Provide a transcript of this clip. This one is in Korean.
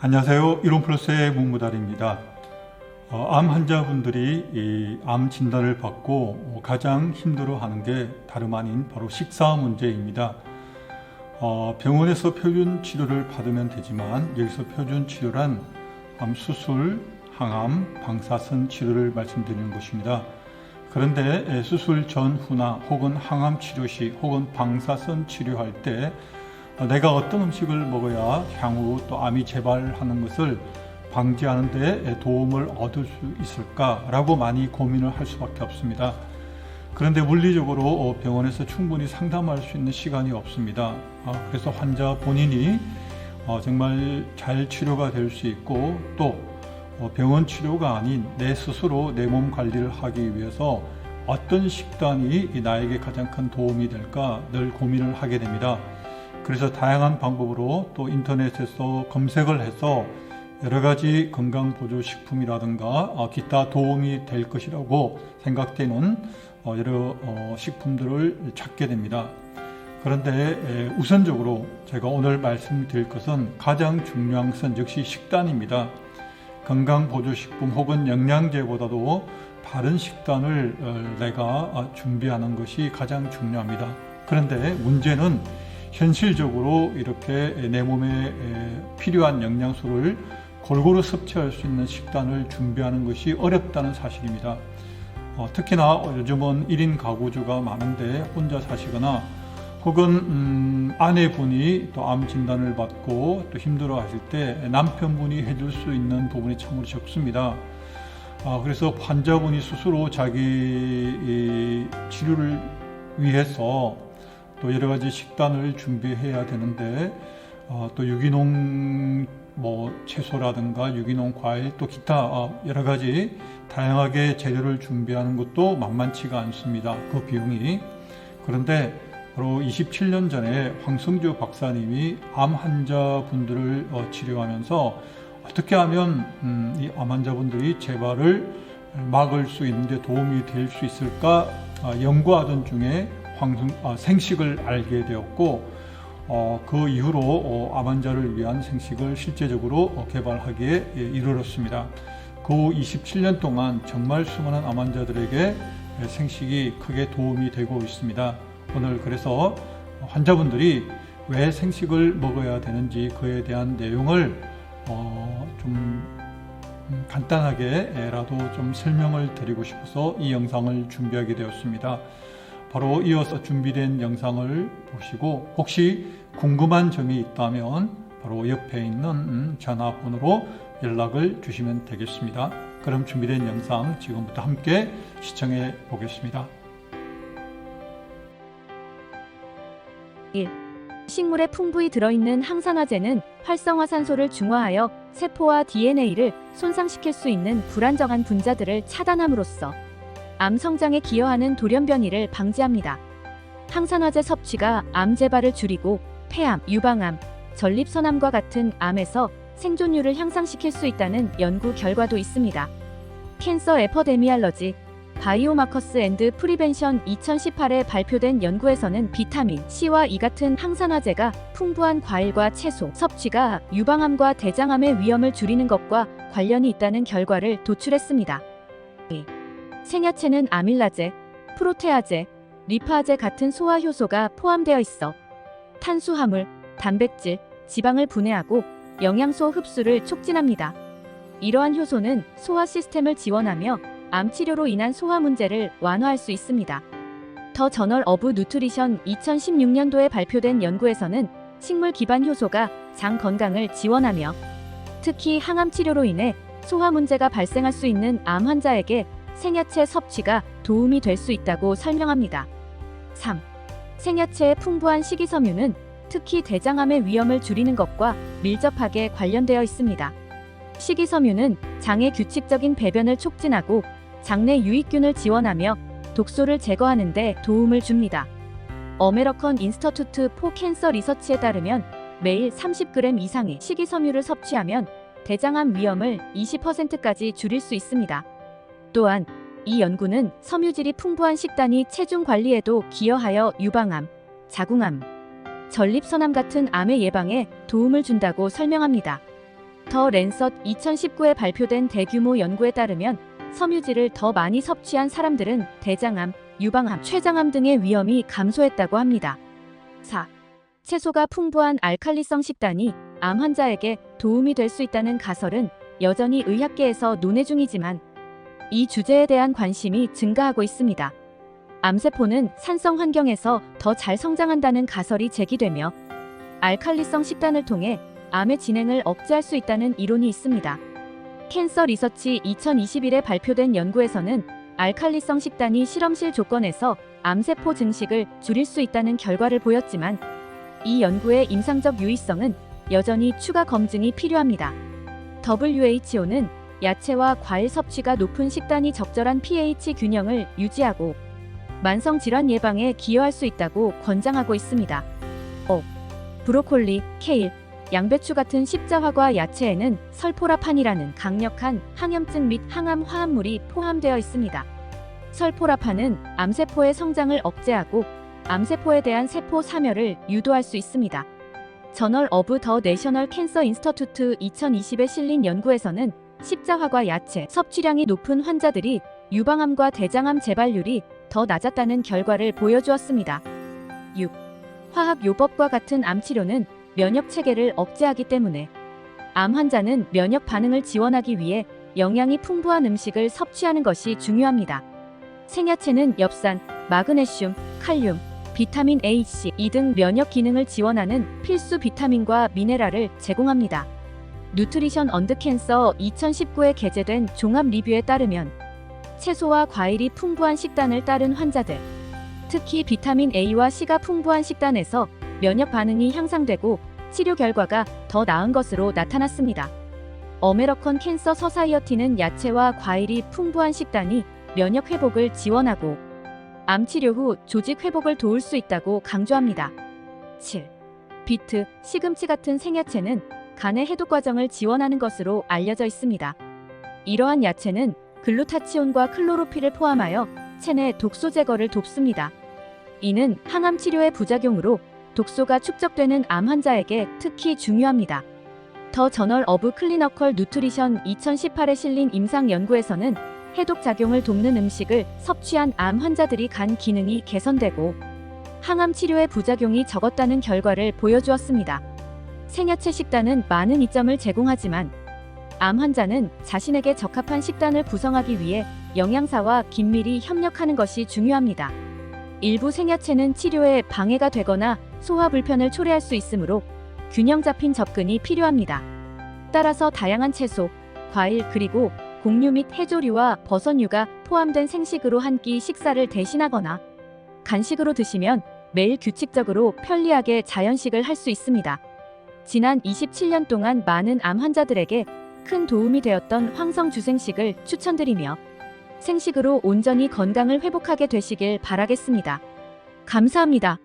안녕하세요. 이론플러스의 문무달입니다. 암 환자분들이 이 암 진단을 받고 가장 힘들어하는 게 다름 아닌 바로 식사 문제입니다. 병원에서 표준 치료를 받으면 되지만 여기서 표준 치료란 암 수술, 항암, 방사선 치료를 말씀드리는 것입니다. 그런데 수술 전후나 혹은 항암 치료 시 혹은 방사선 치료할 때 내가 어떤 음식을 먹어야 향후 또 암이 재발하는 것을 방지하는 데 도움을 얻을 수 있을까라고 많이 고민을 할 수밖에 없습니다. 그런데 물리적으로 병원에서 충분히 상담할 수 있는 시간이 없습니다. 그래서 환자 본인이 정말 잘 치료가 될 수 있고 또 병원 치료가 아닌 내 스스로 내 몸 관리를 하기 위해서 어떤 식단이 나에게 가장 큰 도움이 될까 늘 고민을 하게 됩니다. 그래서 다양한 방법으로 또 인터넷에서 검색을 해서 여러 가지 건강보조식품이라든가 기타 도움이 될 것이라고 생각되는 여러 식품들을 찾게 됩니다. 그런데 우선적으로 제가 오늘 말씀드릴 것은 가장 중요한 것은 역시 식단입니다. 건강보조식품 혹은 영양제보다도 바른 식단을 내가 준비하는 것이 가장 중요합니다. 그런데 문제는 현실적으로 이렇게 내 몸에 필요한 영양소를 골고루 섭취할 수 있는 식단을 준비하는 것이 어렵다는 사실입니다. 특히나 요즘은 1인 가구주가 많은데 혼자 사시거나 혹은 아내분이 또 암 진단을 받고 또 힘들어 하실 때 남편분이 해줄 수 있는 부분이 참으로 적습니다. 그래서 환자분이 스스로 자기 치료를 위해서 또 여러 가지 식단을 준비해야 되는데 또 유기농 채소라든가 유기농 과일 또 기타 여러 가지 다양하게 재료를 준비하는 것도 만만치가 않습니다. 그 비용이. 그런데 바로 27년 전에 황성주 박사님이 암 환자분들을 치료하면서 어떻게 하면 이 암 환자분들이 재발을 막을 수 있는데 도움이 될 수 있을까 연구하던 중에 생식을 알게 되었고 그 이후로 암 환자를 위한 생식을 실제적으로 개발하기에 이르렀습니다. 그 27년 동안 정말 수많은 암 환자들에게 생식이 크게 도움이 되고 있습니다. 오늘 그래서 환자분들이 왜 생식을 먹어야 되는지 그에 대한 내용을 좀 간단하게라도 좀 설명을 드리고 싶어서 이 영상을 준비하게 되었습니다. 바로 이어서 준비된 영상을 보시고 혹시 궁금한 점이 있다면 바로 옆에 있는 전화번호로 연락을 주시면 되겠습니다. 그럼 준비된 영상 지금부터 함께 시청해 보겠습니다. 1. 식물에 풍부히 들어있는 항산화제는 활성화산소를 중화하여 세포와 DNA를 손상시킬 수 있는 불안정한 분자들을 차단함으로써 암 성장에 기여하는 돌연변이를 방지합니다. 항산화제 섭취가 암 재발을 줄이고 폐암, 유방암, 전립선암과 같은 암에서 생존율을 향상시킬 수 있다는 연구 결과도 있습니다. 캔서 에퍼데미알러지, 바이오마커스 앤드 프리벤션 2018에 발표된 연구에서는 비타민 C와 E 같은 항산화제가 풍부한 과일과 채소 섭취가 유방암과 대장암의 위험을 줄이는 것과 관련이 있다는 결과를 도출했습니다. 생야채는 아밀라제, 프로테아제, 리파아제 같은 소화 효소가 포함되어 있어 탄수화물, 단백질, 지방을 분해하고 영양소 흡수를 촉진합니다. 이러한 효소는 소화 시스템을 지원하며 암 치료로 인한 소화 문제를 완화할 수 있습니다. 더 저널 오브 누트리션 2016년도에 발표된 연구에서는 식물 기반 효소가 장 건강을 지원하며 특히 항암 치료로 인해 소화 문제가 발생할 수 있는 암 환자에게 생야채 섭취가 도움이 될 수 있다고 설명합니다. 3. 생야채의 풍부한 식이섬유는 특히 대장암의 위험을 줄이는 것과 밀접하게 관련되어 있습니다. 식이섬유는 장의 규칙적인 배변을 촉진하고 장내 유익균을 지원하며 독소를 제거하는 데 도움을 줍니다. 어메리컨 인스터튜트 포 캔서 리서치에 따르면 매일 30g 이상의 식이섬유를 섭취하면 대장암 위험을 20%까지 줄일 수 있습니다. 또한 이 연구는 섬유질이 풍부한 식단이 체중 관리에도 기여하여 유방암, 자궁암, 전립선암 같은 암의 예방에 도움을 준다고 설명합니다. 더 랜서 2019에 발표된 대규모 연구에 따르면 섬유질을 더 많이 섭취한 사람들은 대장암, 유방암, 췌장암 등의 위험이 감소했다고 합니다. 4. 채소가 풍부한 알칼리성 식단이 암 환자에게 도움이 될 수 있다는 가설은 여전히 의학계에서 논의 중이지만 이 주제에 대한 관심이 증가하고 있습니다. 암세포는 산성 환경에서 더 잘 성장한다는 가설이 제기되며 알칼리성 식단을 통해 암의 진행을 억제할 수 있다는 이론이 있습니다. 캔서 리서치 2021에 발표된 연구에서는 알칼리성 식단이 실험실 조건에서 암세포 증식을 줄일 수 있다는 결과를 보였지만 이 연구의 임상적 유의성은 여전히 추가 검증이 필요합니다. WHO는 야채와 과일 섭취가 높은 식단이 적절한 pH 균형을 유지하고 만성 질환 예방에 기여할 수 있다고 권장하고 있습니다. 5. 브로콜리, 케일, 양배추 같은 십자화과 야채에는 설포라판이라는 강력한 항염증 및 항암 화합물이 포함되어 있습니다. 설포라판은 암세포의 성장을 억제하고 암세포에 대한 세포 사멸을 유도할 수 있습니다. 저널 오브 더 내셔널 캔서 인스터튜트 2020에 실린 연구에서는 십자화과 야채 섭취량이 높은 환자들이 유방암과 대장암 재발률이 더 낮았다는 결과를 보여주었습니다. 6. 화학요법과 같은 암치료는 면역 체계를 억제하기 때문에 암 환자는 면역 반응을 지원하기 위해 영양이 풍부한 음식을 섭취하는 것이 중요합니다. 생야채는 엽산, 마그네슘, 칼륨, 비타민 A, C, E 등 면역 기능을 지원하는 필수 비타민과 미네랄을 제공합니다. 누트리션 언드 캔서 2019에 게재된 종합 리뷰에 따르면 채소와 과일이 풍부한 식단을 따른 환자들, 특히 비타민 A와 C가 풍부한 식단에서 면역 반응이 향상되고 치료 결과가 더 나은 것으로 나타났습니다. 어메리칸 캔서 서사이어티는 야채와 과일이 풍부한 식단이 면역 회복을 지원하고 암 치료 후 조직 회복을 도울 수 있다고 강조합니다. 7. 비트, 시금치 같은 생야채는 간의 해독 과정을 지원하는 것으로 알려져 있습니다. 이러한 야채는 글루타치온과 클로로필을 포함하여 체내 독소 제거를 돕습니다. 이는 항암 치료의 부작용으로 독소가 축적되는 암 환자에게 특히 중요합니다. 더 저널 오브 클리니컬 누트리션 2018에 실린 임상 연구에서는 해독 작용을 돕는 음식을 섭취한 암 환자들이 간 기능이 개선되고 항암 치료의 부작용이 적었다는 결과를 보여주었습니다. 생야채 식단은 많은 이점을 제공하지만 암 환자는 자신에게 적합한 식단을 구성하기 위해 영양사와 긴밀히 협력하는 것이 중요합니다. 일부 생야채는 치료에 방해가 되거나 소화 불편을 초래할 수 있으므로 균형 잡힌 접근이 필요합니다. 따라서 다양한 채소, 과일 그리고 곡류 및 해조류와 버섯류가 포함된 생식으로 한 끼 식사를 대신하거나 간식으로 드시면 매일 규칙적으로 편리하게 자연식을 할 수 있습니다. 지난 27년 동안 많은 암 환자들에게 큰 도움이 되었던 황성 주생식을 추천드리며 생식으로 온전히 건강을 회복하게 되시길 바라겠습니다. 감사합니다.